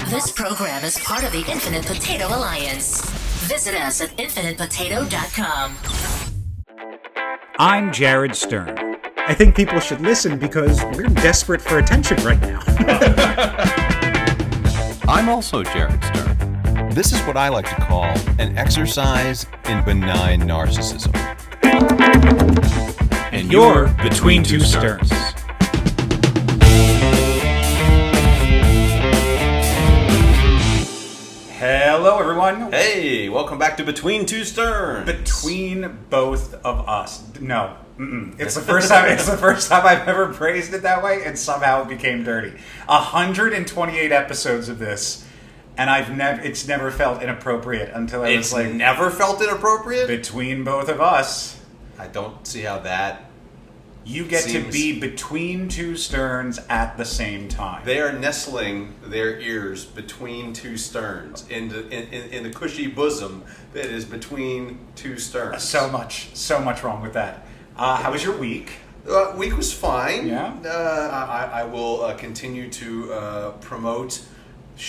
This program is part of the Infinite Potato Alliance. Visit us at infinitepotato.com. I'm Jared Stern. I think people should listen because we're desperate for attention right now. I'm also Jared Stern. This is what I like to call an exercise in benign narcissism. And you're Between Two Sterns. Hello, everyone. Hey, welcome back to Between Two Sterns. Between both of us. No. It's the first time. It's the first time I've ever praised it that way, and somehow it became dirty. 128 episodes of this, and it's never felt inappropriate until I was like, never felt inappropriate? Between both of us. I don't see how that. You get to be between two sterns at the same time. They are nestling their ears between two sterns in the cushy bosom that is between two sterns. So much wrong with that. How was your week? Week was fine. Yeah. I will continue to promote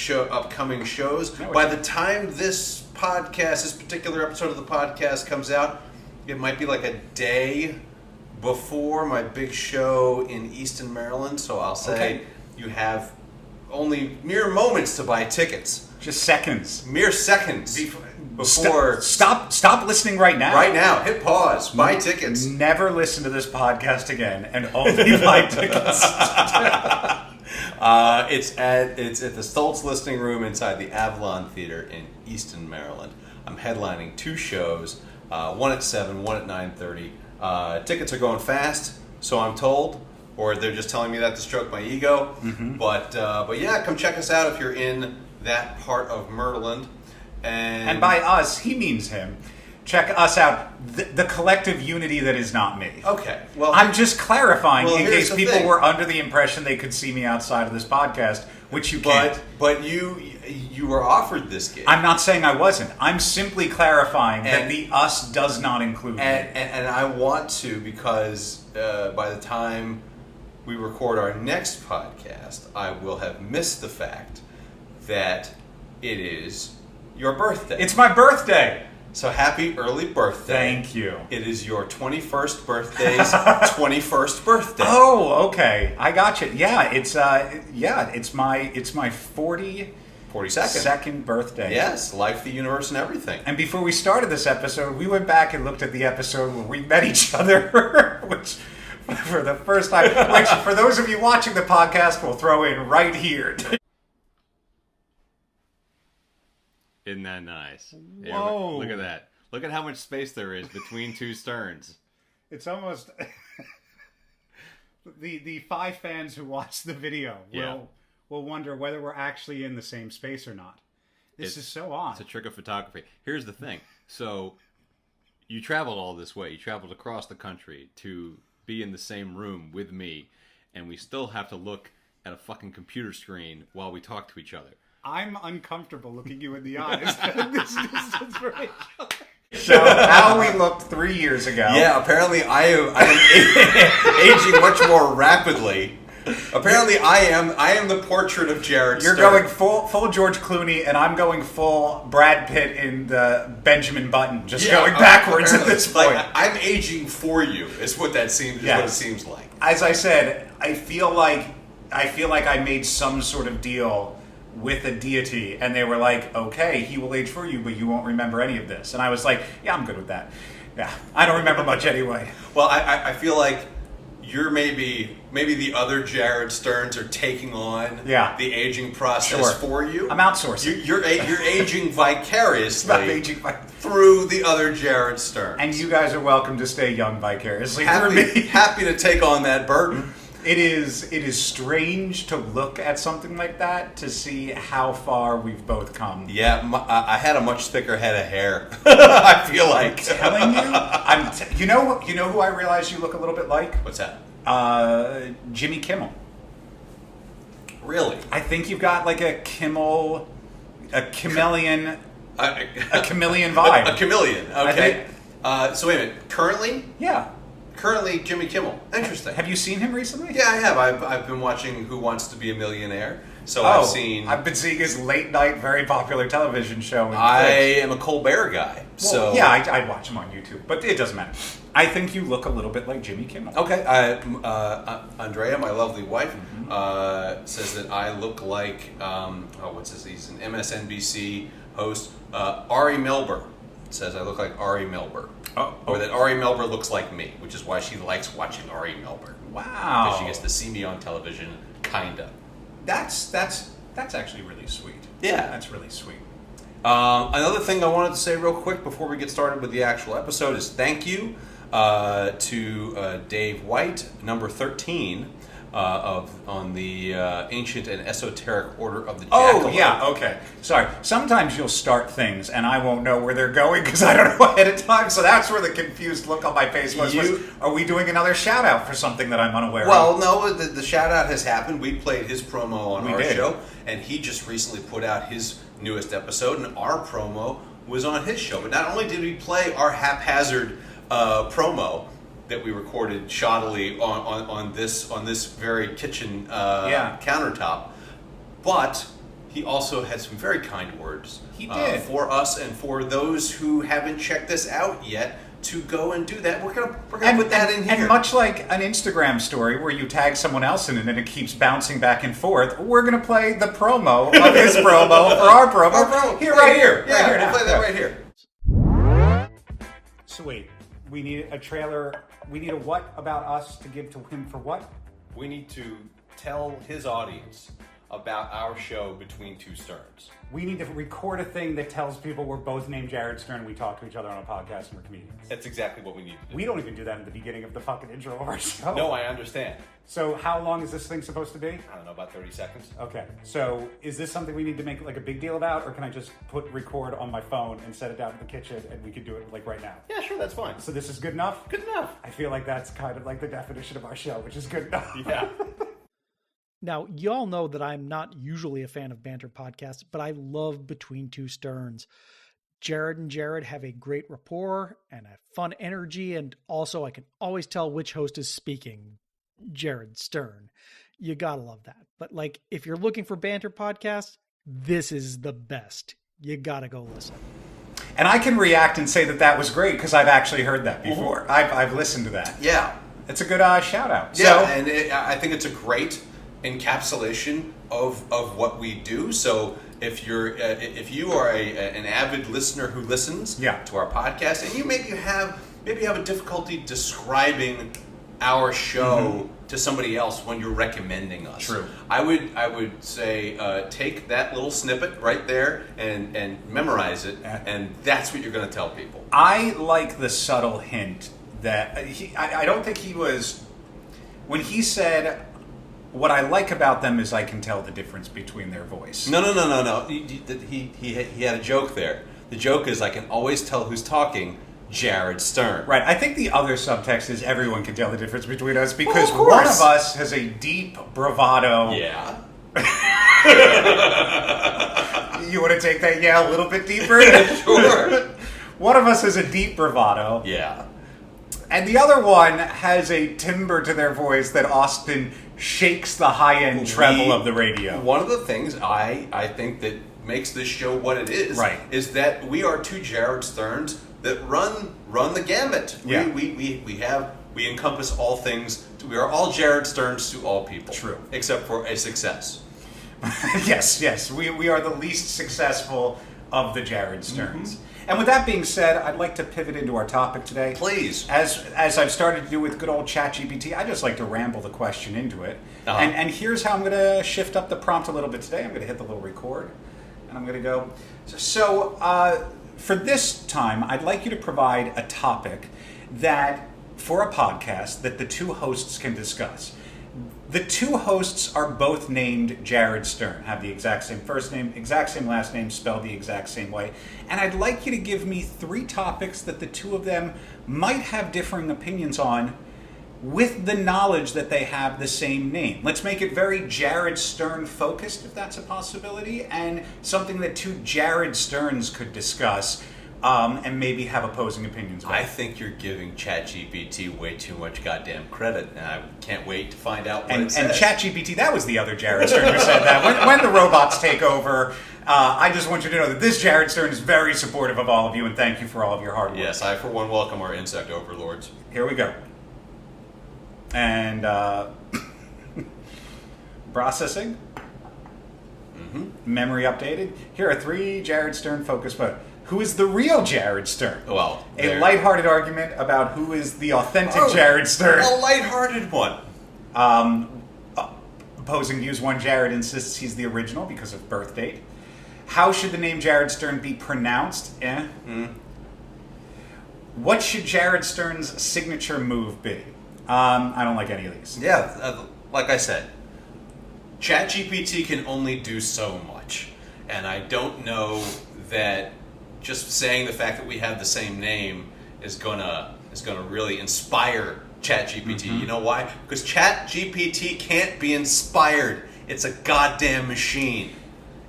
upcoming shows. By the time this particular episode of the podcast comes out, it might be like a day before my big show in Easton, Maryland. So I'll say you have only mere moments to buy tickets. Just seconds. Mere seconds. Before stop listening right now. Right now, hit pause. Buy tickets. Never listen to this podcast again, and only buy tickets. It's at the Stoltz Listening Room inside the Avalon Theater in Easton, Maryland. I'm headlining two shows, one at 7, one at 9:30. Tickets are going fast, so I'm told, or they're just telling me that to stroke my ego. Mm-hmm. But yeah, come check us out if you're in that part of Maryland. And by us, he means him. Check us out. The collective unity that is not me. Okay. Well, I'm just clarifying in case people thing. Were under the impression they could see me outside of this podcast, which you can't. But you were offered this gig. I'm not saying I wasn't. I'm simply clarifying that the us does not include me. And I want to, because by the time we record our next podcast, I will have missed the fact that it is your birthday. It's my birthday. So happy early birthday. Thank you. It is your 21st birthday's 21st birthday. Oh, okay. I got you. Yeah, it's my 42nd birthday. Yes, life, the universe, and everything. And before we started this episode, we went back and looked at the episode where we met each other, which for the first time, which for those of you watching the podcast, we'll throw in right here. Isn't that nice? Whoa. Look at that. Look at how much space there is between two sterns. It's almost... the 5 fans who watch the video will wonder whether we're actually in the same space or not. This is so odd. It's a trick of photography. Here's the thing. So, you traveled all this way. You traveled across the country to be in the same room with me, and we still have to look at a fucking computer screen while we talk to each other. I'm uncomfortable looking you in the eyes. This distance from each other. So, how we looked 3 years ago. Yeah, apparently I am aging much more rapidly. Apparently I am the portrait of Jared You're Stern. going full George Clooney, and I'm going full Brad Pitt in the Benjamin Button, going backwards at this point. Like, I'm aging for you, is what that seems. Yes. What it seems like. As I said, I feel like I made some sort of deal with a deity, and they were like, okay, he will age for you, but you won't remember any of this. And I was like, yeah, I'm good with that. Yeah, I don't remember much anyway. Well, I feel like you're maybe the other Jared Sterns are taking on the aging process for you. I'm outsourcing. You're aging vicariously through the other Jared Sterns. And you guys are welcome to stay young vicariously through me. Happy to take on that burden. It is strange to look at something like that to see how far we've both come. Yeah, I had a much thicker head of hair. I feel like. I'm telling you, you know who I realize you look a little bit like? What's that? Jimmy Kimmel. Really? I think you've got like a chameleon vibe. A chameleon. Okay. So wait a minute. Currently? Yeah. Currently, Jimmy Kimmel. Interesting. Have you seen him recently? Yeah, I have. I've been watching Who Wants to Be a Millionaire. So I've been seeing his late night, very popular television show. I am a Colbert guy. Well, yeah, I watch him on YouTube, but it doesn't matter. I think you look a little bit like Jimmy Kimmel. Okay, Andrea, my lovely wife, says that I look like he's an MSNBC host, Ari Melber. Says I look like Ari Melber. Or that Ari Melber looks like me, which is why she likes watching Ari Melber. Wow. Because she gets to see me on television, kinda. That's actually really sweet. Yeah. That's really sweet. Another thing I wanted to say real quick before we get started with the actual episode is thank you to Dave White, number 13, on the Ancient and Esoteric Order of the Jackalope. Oh, yeah, okay. Sorry. Sometimes you'll start things and I won't know where they're going because I don't know ahead of time, so that's where the confused look on my face was. Are we doing another shout-out for something that I'm unaware of? Well, no, the shout-out has happened. We played his promo on our show, and he just recently put out his newest episode, and our promo was on his show. But not only did we play our haphazard promo that we recorded shoddily on this very kitchen countertop, but he also had some very kind words for us and for those who haven't checked this out yet to go and do that. We're gonna put that in here. And much like an Instagram story where you tag someone else in and then it keeps bouncing back and forth, we're gonna play the promo of his promo for our promo. Right here. We'll play that right here. Sweet. We need a trailer. We need a what about us to give to him for what? We need to tell his audience about our show Between Two Sterns. We need to record a thing that tells people we're both named Jared Stern and we talk to each other on a podcast and we're comedians. That's exactly what we need to do. We don't even do that in the beginning of the fucking intro of our show. No, I understand. So how long is this thing supposed to be? I don't know, about 30 seconds. Okay. So is this something we need to make like a big deal about, or can I just put record on my phone and set it down in the kitchen and we could do it like right now? Yeah, sure, that's fine. So this is good enough? Good enough. I feel like that's kind of like the definition of our show, which is good enough. Yeah. Now, y'all know that I'm not usually a fan of banter podcasts, but I love Between Two Sterns. Jared and Jared have a great rapport and a fun energy, and also I can always tell which host is speaking. Jared Stern. You gotta love that. But like, if you're looking for banter podcasts, this is the best. You gotta go listen. And I can react and say that was great because I've actually heard that before. I've listened to that. Yeah. It's a good shout out. Yeah, and I think it's a great encapsulation of what we do. So if you are an avid listener who listens to our podcast, and you maybe have a difficulty describing our show to somebody else when you're recommending us. True. I would say take that little snippet right there and memorize it, and that's what you're going to tell people. I like the subtle hint that I don't think he was when he said, what I like about them is I can tell the difference between their voice. No. He had a joke there. The joke is I can always tell who's talking. Jared Stern. Right. I think the other subtext is everyone can tell the difference between us because one of us has a deep bravado. Yeah. You want to take that a little bit deeper? Sure. One of us has a deep bravado. Yeah. And the other one has a timbre to their voice that often shakes the high-end treble of the radio. One of the things I think that makes this show what it is, is that we are two Jared Sterns that run the gamut. Yeah. We encompass all things. We are all Jared Sterns to all people. True. Except for a success. Yes. We are the least successful of the Jared Sterns. And with that being said, I'd like to pivot into our topic today. Please. As I've started to do with good old Chat GPT, I just like to ramble the question into it. And here's how I'm going to shift up the prompt a little bit today. I'm going to hit the little record, and I'm going to go. So for this time, I'd like you to provide a topic that, for a podcast, that the two hosts can discuss. The two hosts are both named Jared Stern, have the exact same first name, exact same last name, spelled the exact same way. And I'd like you to give me 3 topics that the two of them might have differing opinions on with the knowledge that they have the same name. Let's make it very Jared Stern focused, if that's a possibility, and something that two Jared Sterns could discuss and maybe have opposing opinions about I it. think you're giving Chat GPT way too much goddamn credit, and I can't wait to find out what And it says. Chat GPT, that was the other Jared Stern who said that. When the robots take over, I just want you to know that this Jared Stern is very supportive of all of you, and thank you for all of your hard work. Yes, I for one welcome our insect overlords. Here we go. And processing. Memory updated. Here are 3 Jared Stern focus photos. Who is the real Jared Stern? Well, a lighthearted argument about who is the authentic Jared Stern. A lighthearted one. Opposing views, one Jared insists he's the original because of birth date. How should the name Jared Stern be pronounced? What should Jared Stern's signature move be? I don't like any of these. Yeah, like I said, ChatGPT can only do so much, and I don't know that just saying the fact that we have the same name is gonna really inspire ChatGPT. You know why? Because ChatGPT can't be inspired. It's a goddamn machine.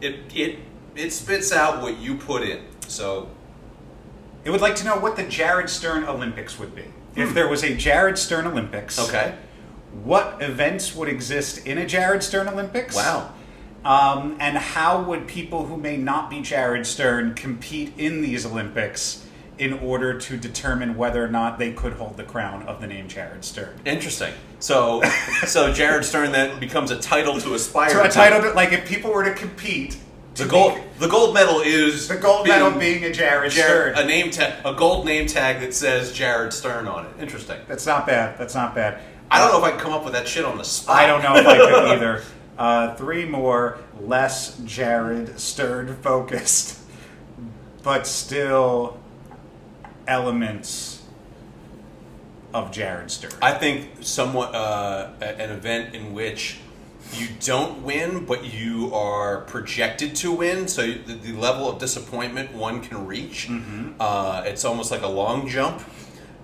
It spits out what you put in. So, It would like to know what the Jared Stern Olympics would be. If there was a Jared Stern Olympics, okay. what events would exist in a Jared Stern Olympics? Wow. And how would people who may not be Jared Stern compete in these Olympics in order to determine whether or not they could hold the crown of the name Jared Stern? Interesting. So Jared Stern then becomes a title to aspire So a title, like if people were to compete, The gold medal is the gold medal being a Jared Stern. A gold name tag that says Jared Stern on it. Interesting. That's not bad. That's not bad. I don't know if I can come up with that shit on the spot. I don't know if I could either. 3 more, less Jared Stern focused, but still elements of Jared Stern. I think somewhat an event in which you don't win, but you are projected to win. So the level of disappointment one can reach. It's almost like a long jump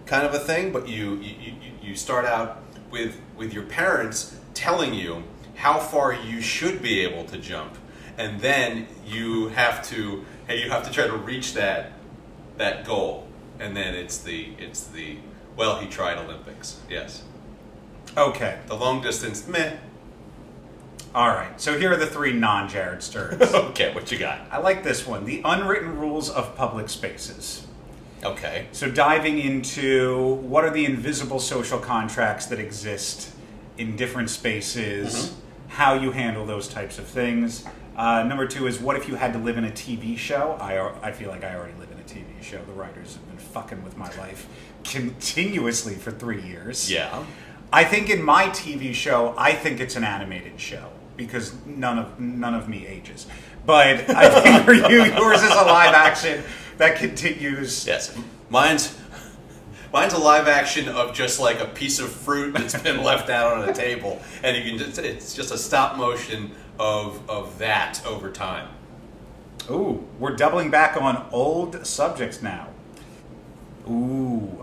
kind of a thing. But you start out with your parents telling you how far you should be able to jump, and then you have to try to reach that goal, and then it's the well, he tried Olympics. Yes. Okay. The long distance, meh. All right. So here are the 3 non-Jared Sterns. Okay, what you got? I like this one. The unwritten rules of public spaces. Okay. So diving into what are the invisible social contracts that exist in different spaces, how you handle those types of things. Number 2 is what if you had to live in a TV show? I feel like I already live in a TV show. The writers have been fucking with my life continuously for 3 years. Yeah. I think in my TV show, I think it's an animated show because none of me ages. But I think for you, yours is a live action that continues. Yes. Mine's a live action of just like a piece of fruit that's been left out on a table, and it's just a stop motion of that over time. Ooh, we're doubling back on old subjects now. Ooh.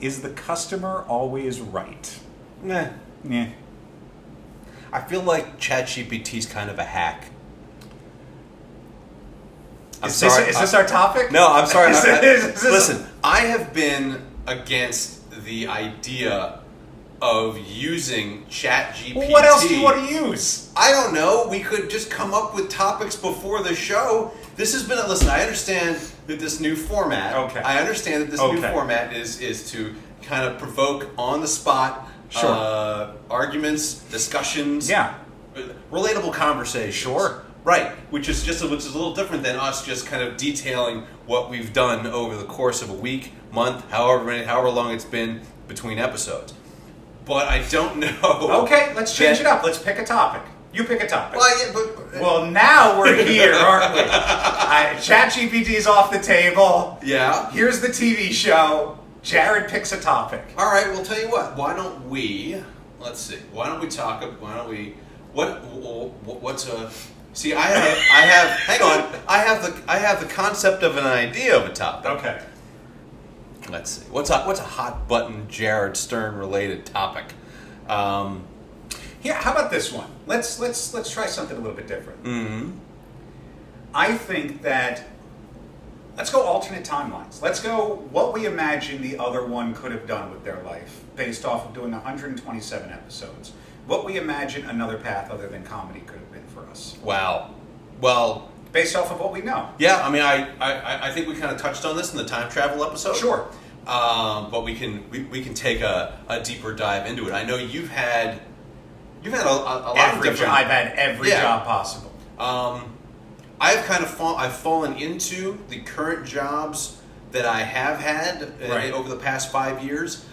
Is the customer always right? Nah. Yeah. I feel like ChatGPT's kind of a hack. Is this our topic? No, I'm sorry. Is this- Listen, I have been against the idea of using ChatGPT. Well, what else do you want to use? I don't know. We could just come up with topics before the show. This has been listen. I understand that this new format. Okay. I understand that this new format is to kind of provoke on the spot arguments, discussions. Yeah. Relatable conversations. Sure. Right, which is a little different than us just kind of detailing what we've done over the course of a week, month, however long it's been between episodes. But I don't know. Okay, let's change it up. Let's pick a topic. You pick a topic. Well, yeah, but Well, now we're here, aren't we? ChatGPT's off the table. yeah. Here's the TV show. Jared picks a topic. All right. Well, tell you what. Why don't we? Let's see. Why don't we talk? Why don't we? What's a? See, I have. Hang on. I have the concept of an idea of a topic. Okay. Let's see. What's a hot button Jared Stern related topic? Here, how about this one? Let's try something a little bit different. Mm-hmm. I think that Let's go alternate timelines. Let's go what we imagine the other one could have done with their life based off of doing 127 episodes. What we imagine another path other than comedy could have been for us. Wow. Well, based off of what we know. Yeah, I mean, I think we kind of touched on this in the time travel episode. Sure. But we can take a deeper dive into it. I know you've had a lot of different. I've had every job possible. I've kind of fallen into the current jobs that I have had over the past 5 years,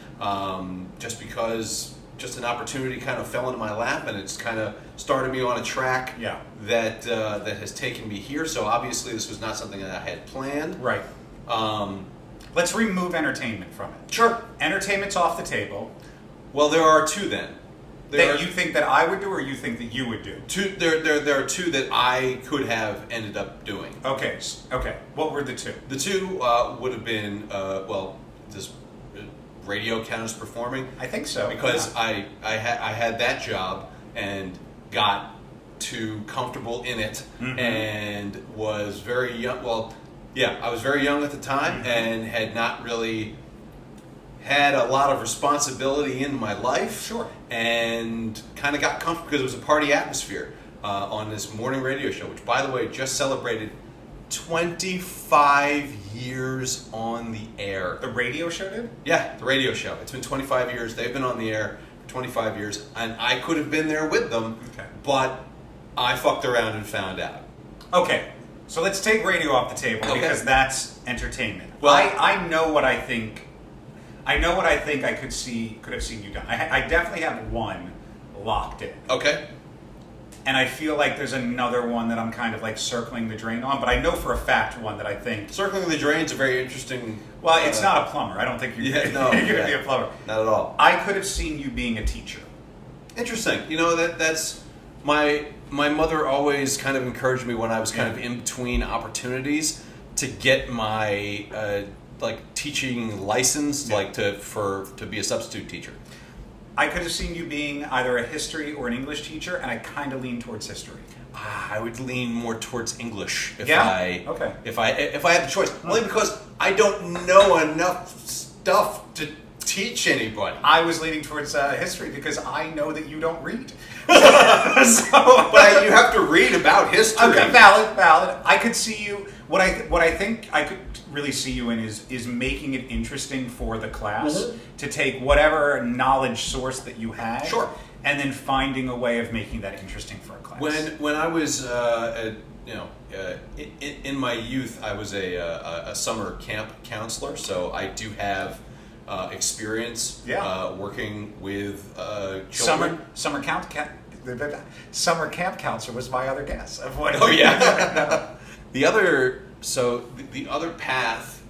just because an opportunity kind of fell into my lap, and it's kind of started me on a track that has taken me here. So obviously, this was not something that I had planned. Right. Let's remove entertainment from it. Sure. Entertainment's off the table. Well, there are two then. You think that I would do, or you think that you would do? There are two that I could have ended up doing. Okay. What were the two? The two would have been does radio count as performing? I think so. Because I had that job and got too comfortable in it, and was very young. Well, yeah, I was very young at the time and had not really had a lot of responsibility in my life. Sure. And kind of got comfortable because it was a party atmosphere on this morning radio show, which, by the way, just celebrated 25 years on the air. The radio show did? Yeah, the radio show. It's been 25 years. They've been on the air for 25 years, and I could have been there with them, but I fucked around and found out. Okay. So let's take radio off the table because that's entertainment. Well, I know what I think. I know what I think I could have seen you done. I definitely have one locked in. Okay. And I feel like there's another one that I'm kind of like circling the drain on, but I know for a fact one that I think... Circling the drain's a very interesting... Well, it's not a plumber. I don't think you're going to be a plumber. Not at all. I could have seen you being a teacher. Interesting. You know, that's... My mother always kind of encouraged me when I was kind of in between opportunities to get my... teaching license, to be a substitute teacher. I could have seen you being either a history or an English teacher, and I kind of lean towards history. I would lean more towards English if I had the choice. Only because I don't know enough stuff to teach anybody. I was leaning towards history because I know that you don't read. But you have to read about history. Okay, valid. I could see you. What I think I could really see you in is making it interesting for the class to take whatever knowledge source that you had, and then finding a way of making that interesting for a class. When I was in my youth, I was a summer camp counselor, so I do have experience working with children. Summer camp counselor was my other guess of what. Oh yeah. The other path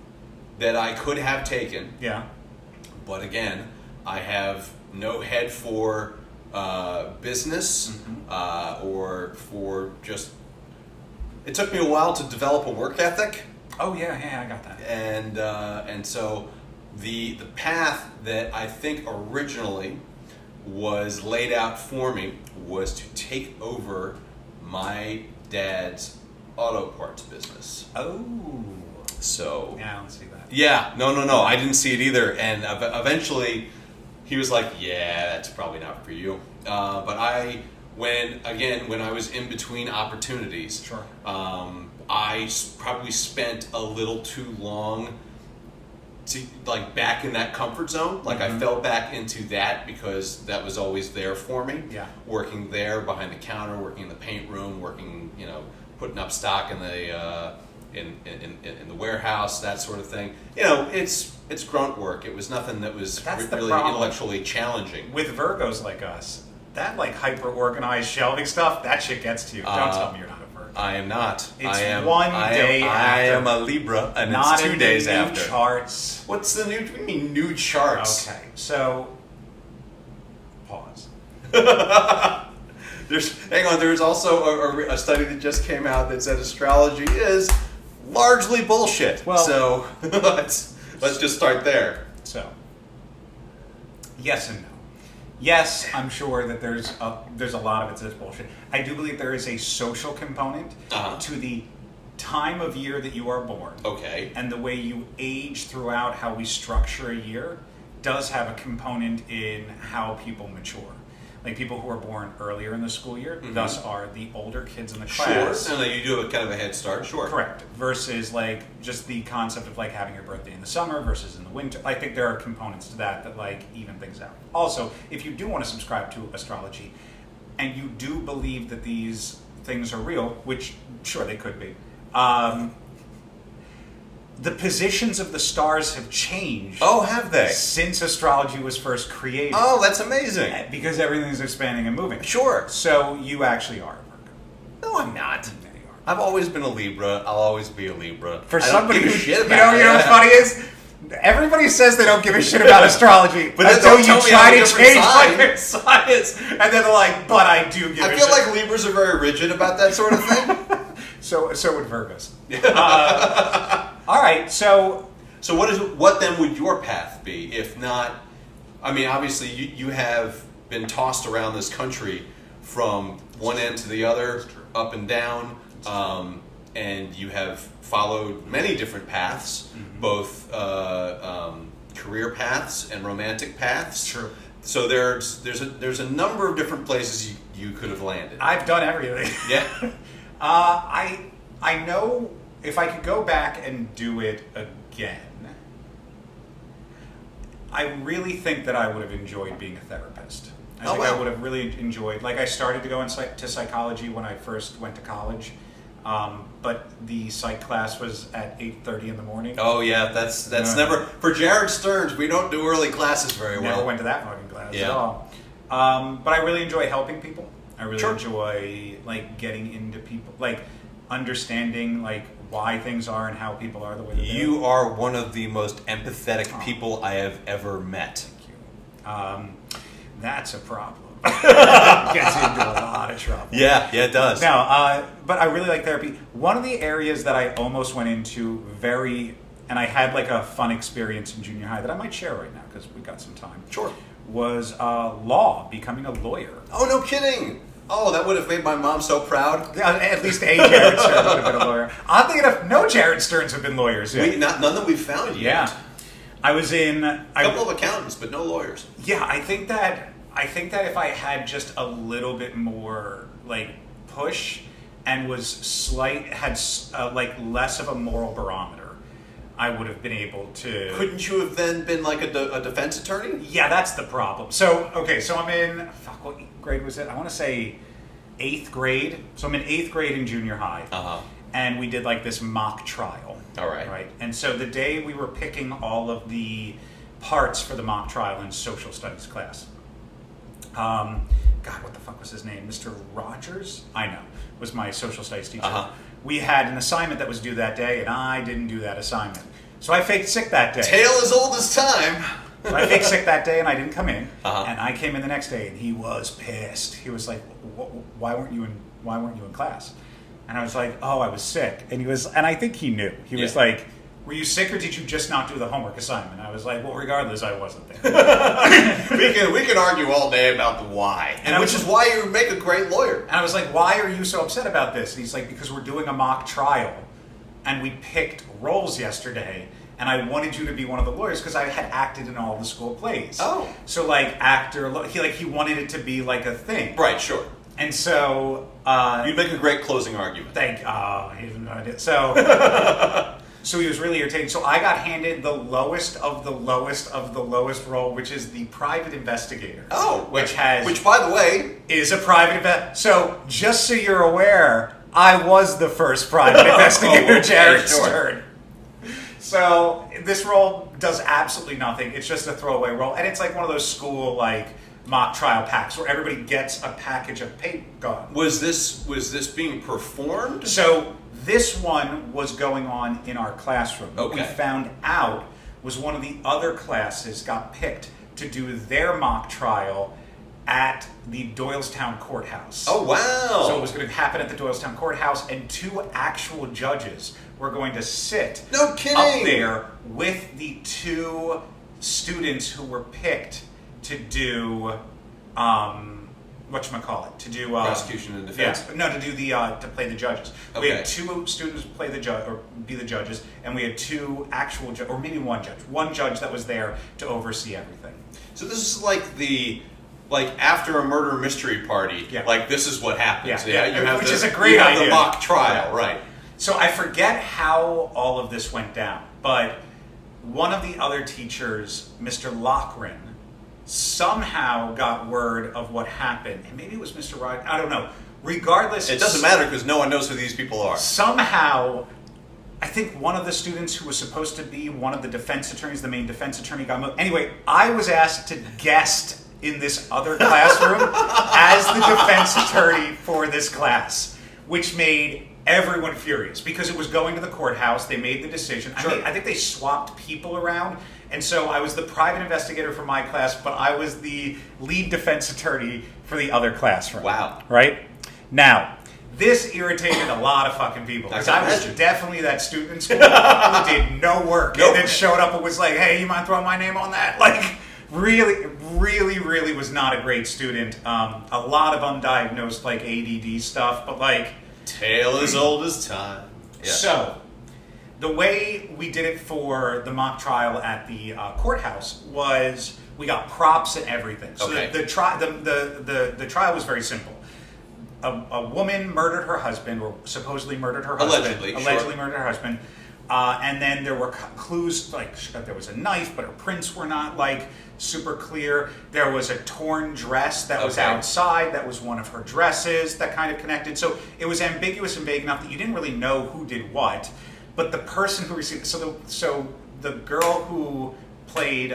that I could have taken. Yeah. But again, I have no head for business or for just. It took me a while to develop a work ethic. Oh yeah, I got that. And so the path that I think originally was laid out for me was to take over my dad's auto parts business. Oh. So. Yeah, I don't see that. Yeah, no, I didn't see it either. And eventually, he was like, "Yeah, that's probably not for you." But when I was in between opportunities, I probably spent a little too long back in that comfort zone. I fell back into that because that was always there for me. Yeah. Working there behind the counter, working in the paint room, working, putting up stock in the in the warehouse, that sort of thing. It's grunt work. It was nothing that was really intellectually challenging. With Virgos like us, that hyper organized shelving stuff, that shit gets to you. Don't tell me you're not a Virgo. I am not. It's I am a Libra, and not it's 2 days after. Charts. What's the new? What do you mean new charts? Okay, so pause. There's also a study that just came out that said astrology is largely bullshit. Well, so let's just start there. So, yes and no. Yes, I'm sure that there's a lot of it that's bullshit. I do believe there is a social component to the time of year that you are born. Okay. And the way you age throughout how we structure a year does have a component in how people mature. Like people who are born earlier in the school year, thus are the older kids in the class. Sure, and you do have a kind of a head start, sure. Correct. Versus like just the concept of like having your birthday in the summer versus in the winter. I think there are components to that like even things out. Also, if you do want to subscribe to astrology and you do believe that these things are real, which sure they could be, the positions of the stars have changed. Oh, have they? Since astrology was first created. Oh, that's amazing. Because everything's expanding and moving. Sure. So you actually are a Virgo. No, I'm not. Yeah, you are. I've always been a Libra. I'll always be a Libra. For I don't somebody give a who, shit about you know what's funny is, everybody says they don't give a shit about astrology, but then until don't you tell me try I'm a to different change sign. what their sign is, and then they're like, but I do give a shit. I feel like Libras are very rigid about that sort of thing. So would Virgos. All right, so what then would your path be if not? I mean, obviously you have been tossed around this country from one end to the other, up and down, and you have followed many different paths, both career paths and romantic paths. True. So there's a number of different places you could have landed. I've done everything. Yeah. I know if I could go back and do it again, I really think that I would have enjoyed being a therapist. I think I would have really enjoyed, like I started to go into psychology when I first went to college, but the psych class was at 8:30 in the morning. Oh yeah, that's never, for Jared Stearns, we don't do early classes very well. Never went to that fucking class at all. But I really enjoy helping people. I really enjoy like getting into people, like understanding like why things are and how people are the way that they are. You are one of the most empathetic people I have ever met. Thank you. That's a problem. Gets into a lot of trouble. Yeah, it does. No, but I really like therapy. One of the areas that I almost went into and I had like a fun experience in junior high that I might share right now because we've got some time. Sure. Was law, becoming a lawyer. Oh, no kidding. Oh, that would have made my mom so proud. At least a Jared Stearns would have been a lawyer. Oddly enough, no Jared Stearns have been lawyers yet. None that we've found yet. Yeah. I was in... A couple of accountants, but no lawyers. Yeah, I think that if I had just a little bit more like push and had less of a moral barometer, I would have been able to. Couldn't you have then been like a defense attorney? Yeah, that's the problem. So I'm in what grade was it? I want to say 8th grade. So I'm in 8th grade in junior high, and we did like this mock trial. All right. Right, and so the day we were picking all of the parts for the mock trial in social studies class. God, what the fuck was his name? Mr. Rogers? I know. Was my social studies teacher. We had an assignment that was due that day, and I didn't do that assignment. So I faked sick that day. Tale as old as time. So I faked sick that day, and I didn't come in. And I came in the next day, and he was pissed. He was like, "Why weren't you in class?" And I was like, "Oh, I was sick." And I think he knew. He was like, "Were you sick, or did you just not do the homework assignment?" I was like, "Well, regardless, I wasn't there." we can argue all day about the why, which is why you make a great lawyer. And I was like, "Why are you so upset about this?" And he's like, "Because we're doing a mock trial, and we picked roles yesterday, and I wanted you to be one of the lawyers because I had acted in all the school plays. Oh, so like actor, he wanted it to be like a thing, right? Sure. And so you'd make a great closing argument. He didn't know I did. So. So he was really irritating. So I got handed the lowest of the lowest of the lowest role, which is the private investigator. Oh, which by the way, is a private investigator. So just so you're aware, I was the first private investigator, Jared Stern. So this role does absolutely nothing. It's just a throwaway role, and it's like one of those school like mock trial packs where everybody gets a package of paper. Was this being performed? So. This one was going on in our classroom. What we found out was one of the other classes got picked to do their mock trial at the Doylestown Courthouse. Oh, wow. So it was going to happen at the Doylestown Courthouse, and 2 actual judges were going to sit up there with the 2 students who were picked to do whatchamacallit, to do prosecution and defense. Yeah, no, to do the to play the judges. We Okay. had 2 students play the judge or be the judges, and we had 2 actual or maybe one judge that was there to oversee everything. So this is like after a murder mystery party. Yeah. Like this is what happens. Yeah. You have Which the, is a great you have idea. the mock trial, Yeah. right? So I forget how all of this went down, but one of the other teachers, Mr. Lochran, somehow got word of what happened, and maybe it was Mr. Rod. I don't know. Regardless, It doesn't matter because no one knows who these people are. somehow, I think one of the students who was supposed to be one of the defense attorneys, the main defense attorney, got moved. Anyway, I was asked to guest in this other classroom as the defense attorney for this class, which made everyone furious because it was going to the courthouse. They made the decision. Sure. I think they swapped people around. And so I was the private investigator for my class, but I was the lead defense attorney for the other classroom. Wow. Right? Now, this irritated a lot of fucking people. Because I can I was imagine. definitely that student in school who did no work. Nope. And then showed up and was like, hey, you mind throwing my name on that? Like, really was not a great student. A lot of undiagnosed, like, ADD stuff. But, like... Tale as old as time. Yeah. So, the way we did it for the mock trial at the courthouse was we got props and everything. So Okay. the trial was very simple. A woman murdered her husband, or supposedly murdered her husband. Allegedly, murdered her husband. And then there were clues, like there was a knife, but her prints were not like super clear. There was a torn dress that was Okay. outside. That was one of her dresses that kind of connected. So it was ambiguous and vague enough that you didn't really know who did what. But the person who received so the girl who played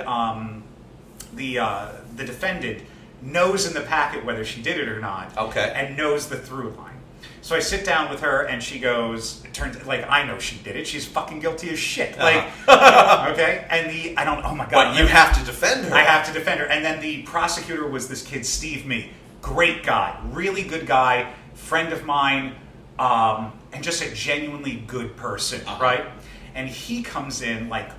the defendant knows in the packet whether she did it or not. Okay. And knows the through line. So I sit down with her and she goes, it turns like I know she did it. She's fucking guilty as shit. Like okay. And oh my god. But you have to defend her. I have to defend her. And then the prosecutor was this kid, Steve Mee. Great guy, really good guy, friend of mine, and just a genuinely good person, right? And he comes in like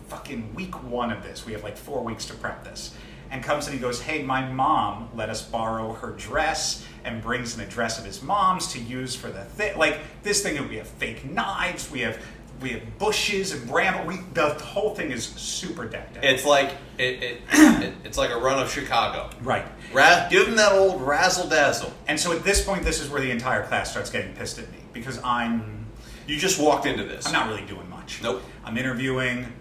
fucking week 1 of this. We have like 4 weeks to prep this. And comes in and goes, hey, my mom let us borrow her dress, and brings in a dress of his mom's to use for the thing. Like this thing, we have fake knives, we have bushes and bramble. The whole thing is super decked out. It's like it's like a run of Chicago. Right. Give them that old razzle dazzle. And so at this point, this is where the entire class starts getting pissed at me because You just walked into this. I'm not really doing much. Nope. I'm interviewing.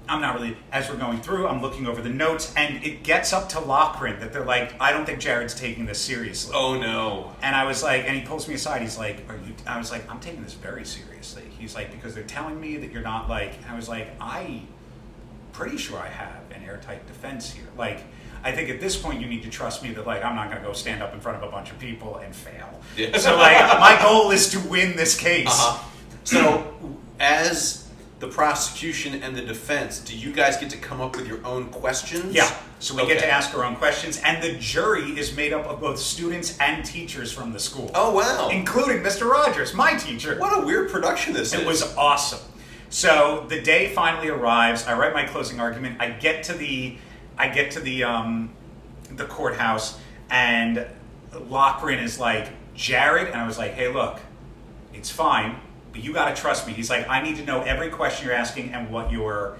I'm not really, as we're going through, I'm looking over the notes, and it gets up to Lochran that they're like, I don't think Jared's taking this seriously. Oh no. And I was like, and he pulls me aside, he's like, I was like, I'm taking this very seriously. He's like, because they're telling me that you're not like, and I was like, I'm pretty sure I have an airtight defense here. Like, I think at this point you need to trust me that like, I'm not going to go stand up in front of a bunch of people and fail. Yeah. So like, my goal is to win this case. So, as the prosecution and the defense, do you guys get to come up with your own questions? Yeah, so we get Okay. to ask our own questions, and the jury is made up of both students and teachers from the school. Oh wow. Including Mr. Rogers, my teacher. What a weird production this is. It was awesome. So the day finally arrives. I write my closing argument. I get to the courthouse, and Lochran is like, Jared, and I was like, hey, look, it's fine, but you got to trust me. He's like, I need to know every question you're asking and what your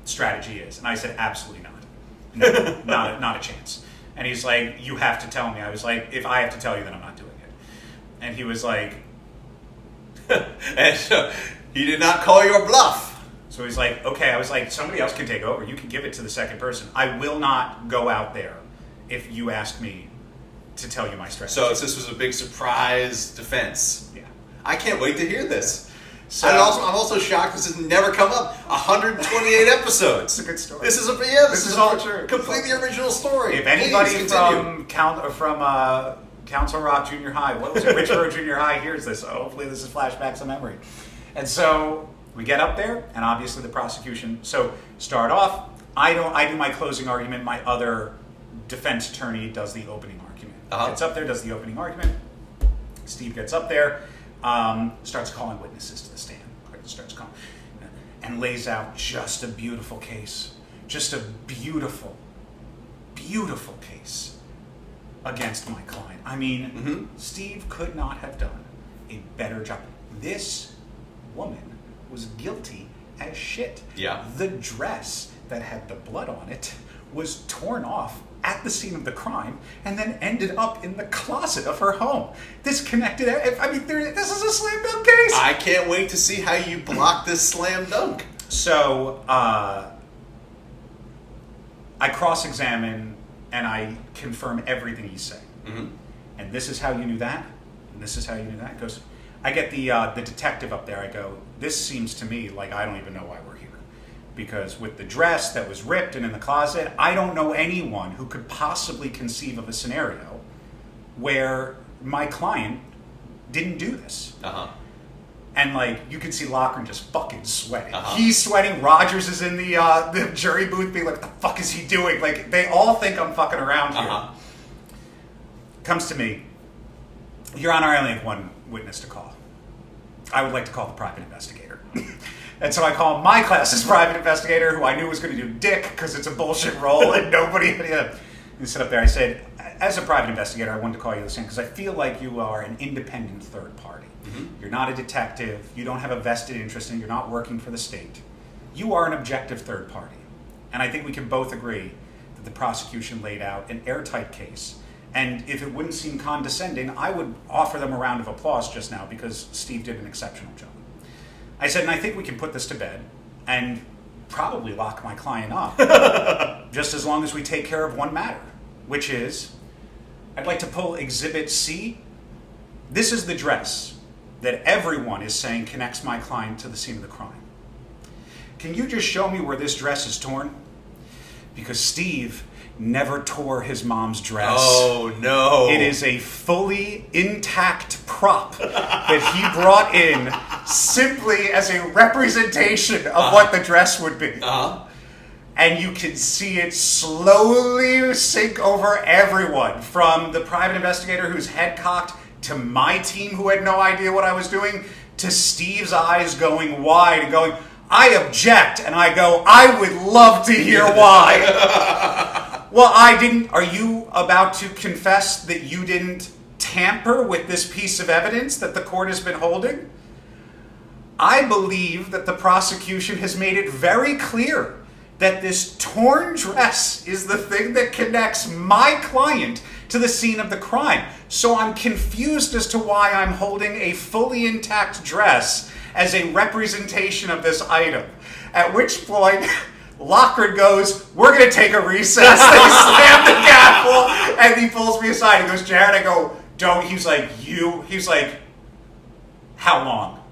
strategy is. And I said, absolutely not. No, not a chance. And he's like, you have to tell me. I was like, if I have to tell you, then I'm not doing it. And he was like, and he did not call your bluff. so he's like, okay. I was like, somebody else can take over. You can give it to the second person. I will not go out there if you ask me to tell you my strategy. So this was a big surprise defense. Yeah. I can't wait to hear this. So I'm also shocked this has never come up. 128 episodes. it's a good story. This is This is all true. Completely original story. If anybody Please continue. from Council Rock Junior High, what was it, Richboro Junior High, hears this. Hopefully this is flashbacks of memory. And so we get up there, and obviously the prosecution. So start off. I do my closing argument. My other defense attorney does the opening argument. Gets up there, does the opening argument. Steve gets up there, starts calling witnesses to the stand. Starts calling, and lays out just a beautiful case. Just a beautiful, beautiful case against my client. I mean, Steve could not have done a better job. This woman was guilty as shit. Yeah. The dress that had the blood on it was torn off at the scene of the crime and then ended up in the closet of her home. This connected. I mean, this is a slam dunk case. I can't wait to see how you block this slam dunk. So, I cross-examine and I confirm everything he's saying. Mm-hmm. And this is how you knew that? And this is how you knew that? It goes, I get the detective up there. I go, this seems to me like I don't even know why we're here. Because with the dress that was ripped and in the closet, I don't know anyone who could possibly conceive of a scenario where my client didn't do this. Uh-huh. And like you can see Loughran just fucking sweating. Uh-huh. He's sweating. Rogers is in the jury booth being like, what the fuck is he doing? Like they all think I'm fucking around here. Uh-huh. Comes to me, Your Honor, I only have one witness to call. I would like to call the private investigator. And so I call my class's private investigator, who I knew was going to do dick because it's a bullshit role and nobody. And sit up there. I said, as a private investigator, I wanted to call you the same because I feel like you are an independent third party. Mm-hmm. You're not a detective. You don't have a vested interest in. You're not working for the state. You are an objective third party. And I think we can both agree that the prosecution laid out an airtight case. And if it wouldn't seem condescending, I would offer them a round of applause just now because Steve did an exceptional job. I said, and I think we can put this to bed and probably lock my client up just as long as we take care of one matter, which is I'd like to pull Exhibit C. This is the dress that everyone is saying connects my client to the scene of the crime. Can you just show me where this dress is torn? Because Steve never tore his mom's dress. Oh, no. It is a fully intact prop that he brought in simply as a representation of what the dress would be. Uh-huh. And you can see it slowly sink over everyone, from the private investigator whose head cocked, to my team who had no idea what I was doing, to Steve's eyes going wide and going, I object. And I go, I would love to hear why. Well, I didn't. Are you about to confess that you didn't tamper with this piece of evidence that the court has been holding? I believe that the prosecution has made it very clear that this torn dress is the thing that connects my client to the scene of the crime. So I'm confused as to why I'm holding a fully intact dress as a representation of this item. At which point, Loughran goes, we're going to take a recess. They slam the gavel, and he pulls me aside. He goes, Jared, I go, don't. He's like, you? He's like, how long?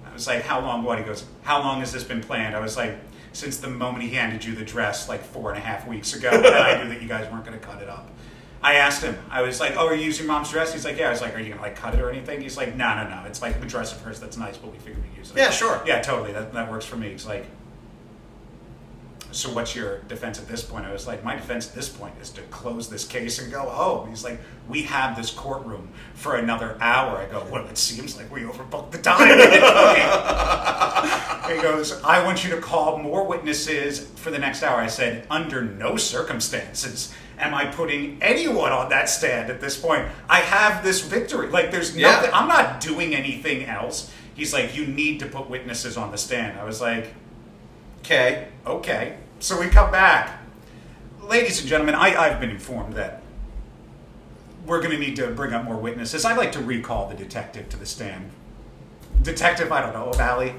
I was like, how long what? He goes, how long has this been planned? I was like, since the moment he handed you the dress like 4.5 weeks ago, and I knew that you guys weren't going to cut it up. I asked him, I was like, oh, are you using mom's dress? He's like, yeah. I was like, are you going to like cut it or anything? He's like, no. It's like a dress of hers that's nice, but we figured we'd use it. Yeah, sure. Yeah, totally. That works for me. He's like, so what's your defense at this point? I was like, my defense at this point is to close this case and go home. He's like, we have this courtroom for another hour. I go, well, it seems like we overbooked the time. He goes, I want you to call more witnesses for the next hour. I said, under no circumstances am I putting anyone on that stand at this point. I have this victory. Like, there's nothing, I'm not doing anything else. He's like, you need to put witnesses on the stand. I was like, okay. So we come back. Ladies and gentlemen, I've been informed that we're going to need to bring up more witnesses. I'd like to recall the detective to the stand. Detective, I don't know, O'Malley,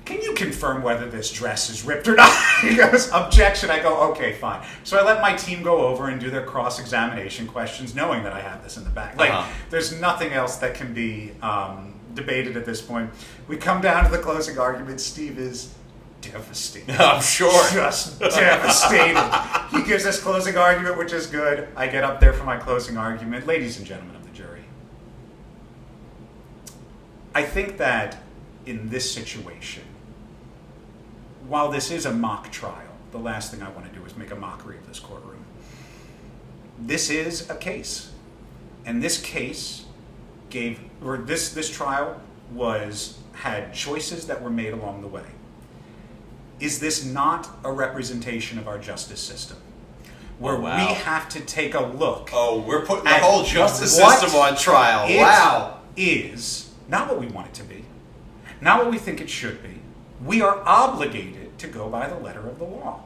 can you confirm whether this dress is ripped or not? He goes, objection. I go, okay, fine. So I let my team go over and do their cross-examination questions, knowing that I have this in the back. Like, there's nothing else that can be debated at this point. We come down to the closing argument. Steve is devastated. I'm sure. Just devastated. He gives this closing argument, which is good. I get up there for my closing argument. Ladies and gentlemen of the jury, I think that in this situation, while this is a mock trial, the last thing I want to do is make a mockery of this courtroom. This is a case. And this case this trial had choices that were made along the way. Is this not a representation of our justice system? where we have to take a look. Oh, we're putting the whole justice system on trial. Wow. Is not what we want it to be, not what we think it should be. We are obligated to go by the letter of the law.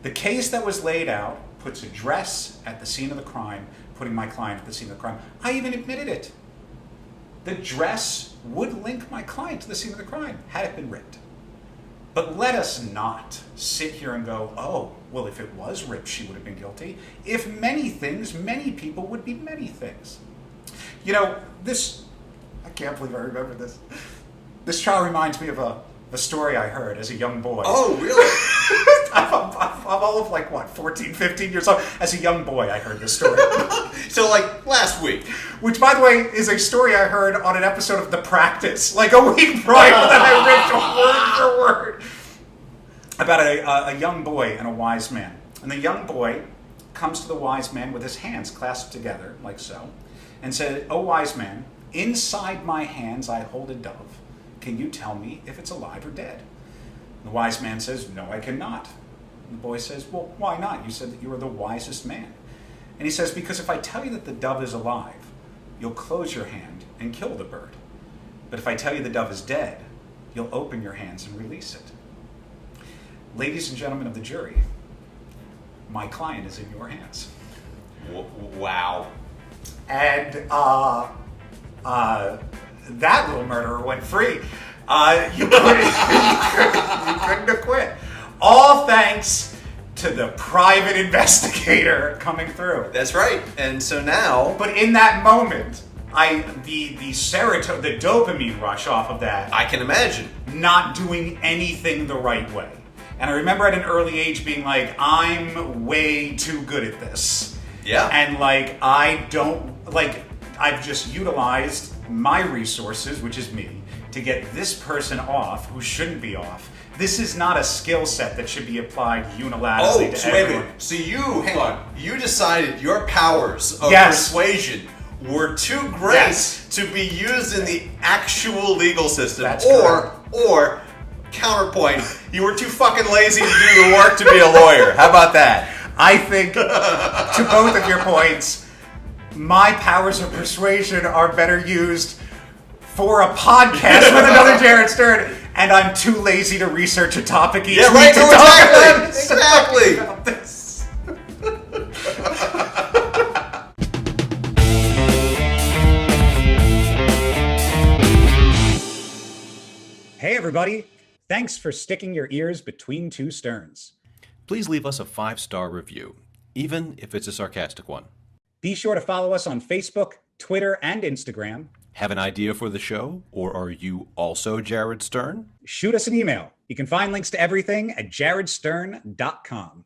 The case that was laid out puts a dress at the scene of the crime, putting my client at the scene of the crime. I even admitted it. The dress would link my client to the scene of the crime had it been ripped. But let us not sit here and go, oh, well, if it was ripped, she would have been guilty. If many things, many people would be many things. You know, I can't believe I remember this. This trial reminds me of a story I heard as a young boy. Oh, really? I'm all of 14, 15 years old. As a young boy, I heard this story. So, last week. Which, by the way, is a story I heard on an episode of The Practice, a week prior that I ripped word for word. About a young boy and a wise man. And the young boy comes to the wise man with his hands clasped together, like so, and said, "O wise man, inside my hands I hold a dove. Can you tell me if it's alive or dead?" The wise man says, "No, I cannot." And the boy says, "Well, why not? You said that you were the wisest man." And he says, "Because if I tell you that the dove is alive, you'll close your hand and kill the bird. But if I tell you the dove is dead, you'll open your hands and release it." Ladies and gentlemen of the jury, my client is in your hands. Wow. And that little murderer went free. You couldn't acquit. All thanks to the private investigator coming through. That's right. And so now... But in that moment, the serotonin, the dopamine rush off of that. I can imagine. Not doing anything the right way. And I remember at an early age being like, I'm way too good at this. Yeah. And I've just utilized my resources, which is me, to get this person off who shouldn't be off. This is not a skill set that should be applied unilaterally to everyone. So hang on, you decided your powers of persuasion were too great to be used in the actual legal system. That's correct. Or counterpoint, you were too fucking lazy to do the work to be a lawyer. How about that? I think, to both of your points, my powers of persuasion are better used for a podcast with another Jared Stern, and I'm too lazy to research a topic each week to talk about it. Exactly. About this. Hey, everybody. Thanks for sticking your ears between two Sterns. Please leave us a 5-star review, even if it's a sarcastic one. Be sure to follow us on Facebook, Twitter, and Instagram. Have an idea for the show, or are you also Jared Stern? Shoot us an email. You can find links to everything at jaredstern.com.